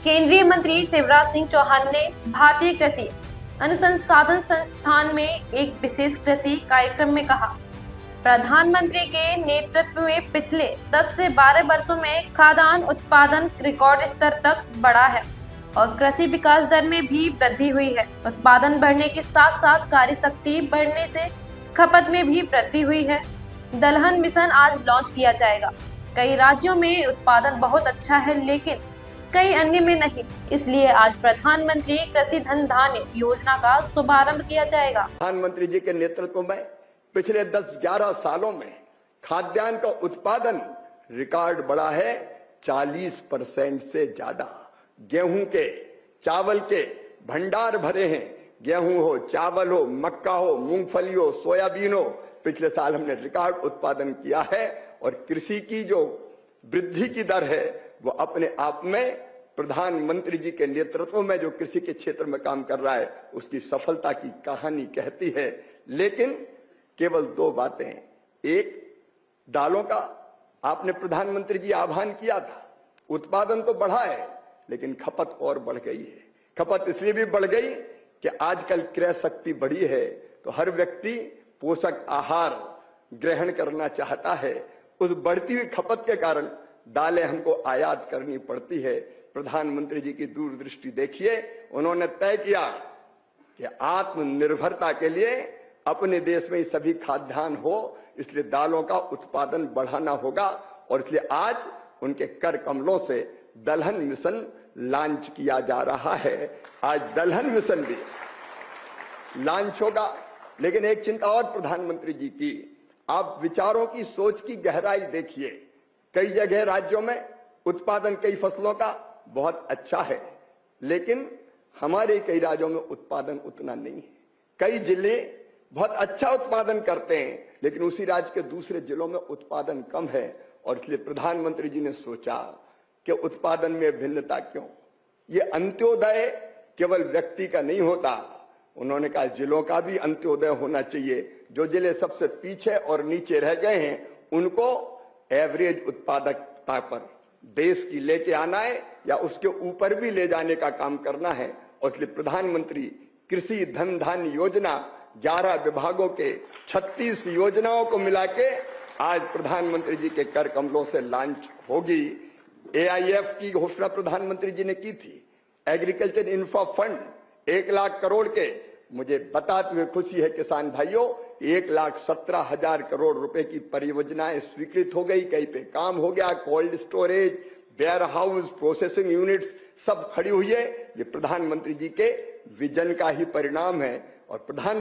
केंद्रीय मंत्री शिवराज सिंह चौहान ने भारतीय कृषि अनुसंधान संस्थान में एक विशेष कृषि कार्यक्रम में कहा, प्रधानमंत्री के नेतृत्व में पिछले 10 से 12 वर्षों में खाद्यान्न उत्पादन रिकॉर्ड स्तर तक बढ़ा है और कृषि विकास दर में भी वृद्धि हुई है। उत्पादन बढ़ने के साथ साथ कार्य शक्ति बढ़ने से खपत में भी वृद्धि हुई है। दलहन मिशन आज लॉन्च किया जाएगा। कई राज्यों में उत्पादन बहुत अच्छा है, लेकिन कई अन्य में नहीं। इसलिए आज प्रधानमंत्री कृषि धन धान्य योजना का शुभारंभ किया जाएगा। प्रधानमंत्री जी के नेतृत्व में पिछले 10-11 सालों में खाद्यान्न का उत्पादन रिकॉर्ड बढ़ा है 40% से ज्यादा। गेहूं के, चावल के भंडार भरे हैं। गेहूं हो, चावल हो, मक्का हो, मूंगफली हो, सोयाबीन हो, पिछले साल हमने रिकॉर्ड उत्पादन किया है। और कृषि की जो वृद्धि की दर है वो अपने आप में प्रधानमंत्री जी के नेतृत्व में जो कृषि के क्षेत्र में काम कर रहा है उसकी सफलता की कहानी कहती है। लेकिन केवल 2 बातें। एक, दालों का आपने प्रधानमंत्री जी आह्वान किया था, उत्पादन तो बढ़ा है लेकिन खपत और बढ़ गई है। खपत इसलिए भी बढ़ गई कि आजकल क्रय शक्ति बढ़ी है तो हर व्यक्ति पोषक आहार ग्रहण करना चाहता है। उस बढ़ती हुई खपत के कारण दालें हमको आयात करनी पड़ती है। प्रधानमंत्री जी की दूरदृष्टि देखिए, उन्होंने तय किया कि आत्मनिर्भरता के लिए अपने देश में ही सभी खाद्यान्न हो, इसलिए दालों का उत्पादन बढ़ाना होगा। और इसलिए आज उनके कर कमलों से दलहन मिशन लॉन्च किया जा रहा है। आज दलहन मिशन भी लॉन्च होगा। लेकिन एक चिंता और प्रधानमंत्री जी की, आप विचारों की सोच की गहराई देखिए। कई जगह राज्यों में उत्पादन कई फसलों का बहुत अच्छा है, लेकिन हमारे कई राज्यों में उत्पादन उतना नहीं है। कई जिले बहुत अच्छा उत्पादन करते हैं, लेकिन उसी राज्य के दूसरे जिलों में उत्पादन कम है। और इसलिए प्रधानमंत्री जी ने सोचा कि उत्पादन में भिन्नता क्यों। ये अंत्योदय केवल व्यक्ति का नहीं होता, उन्होंने कहा जिलों का भी अंत्योदय होना चाहिए। जो जिले सबसे पीछे और नीचे रह गए हैं उनको एवरेज उत्पादकता पर देश की लेके आना है या उसके ऊपर भी ले जाने का काम करना है। और इसलिए प्रधानमंत्री कृषि धन धान्य योजना 11 विभागों के 36 योजनाओं को मिला के आज प्रधानमंत्री जी के कर कमलों से लॉन्च होगी। AIF की घोषणा प्रधानमंत्री जी ने की थी। Agriculture infra fund 1 lakh crore के, मुझे बताते हुए खुशी है किसान भाइयों, 1,17,000 करोड़ रुपए की परियोजनाएं स्वीकृत हो गई। कहीं पे काम हो गया। Cold storage, warehouse, processing units सब खड़ी हुई है। ये प्रधानमंत्री जी के विजन का ही परिणाम है। और प्रधान